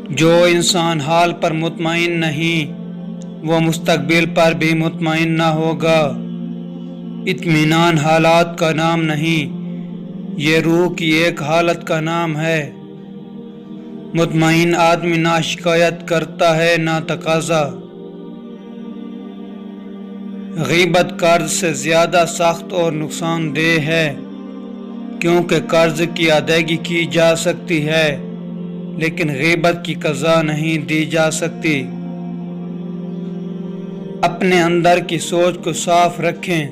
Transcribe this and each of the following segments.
جو انسان حال پر مطمئن نہیں وہ مستقبل پر بھی مطمئن نہ ہوگا۔ اطمینان حالات کا نام نہیں، یہ روح کی ایک حالت کا نام ہے۔ مطمئن آدمی نہ شکایت کرتا ہے نہ تقاضا۔ غیبت قرض سے زیادہ سخت اور نقصان دہ ہے، کیونکہ قرض کی ادائیگی کی جا سکتی ہے لیکن غیبت کی قضا نہیں دی جا سکتی۔ اپنے اندر کی سوچ کو صاف رکھیں،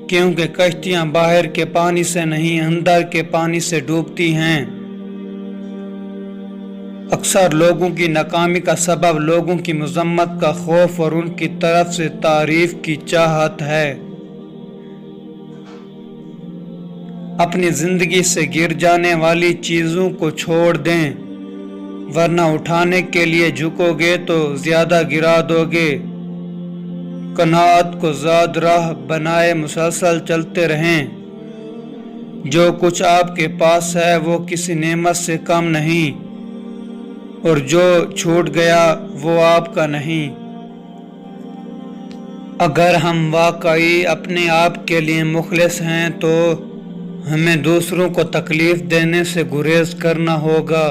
کیونکہ کشتیاں باہر کے پانی سے نہیں اندر کے پانی سے ڈوبتی ہیں۔ اکثر لوگوں کی ناکامی کا سبب لوگوں کی مذمت کا خوف اور ان کی طرف سے تعریف کی چاہت ہے۔ اپنی زندگی سے گر جانے والی چیزوں کو چھوڑ دیں، ورنہ اٹھانے کے لیے جھکو گے تو زیادہ گرا دو گے۔ قناعت کو ذات راہ بنائے مسلسل چلتے رہیں۔ جو کچھ آپ کے پاس ہے وہ کسی نعمت سے کم نہیں، اور جو چھوٹ گیا وہ آپ کا نہیں۔ اگر ہم واقعی اپنے آپ کے لیے مخلص ہیں تو ہمیں دوسروں کو تکلیف دینے سے گریز کرنا ہوگا۔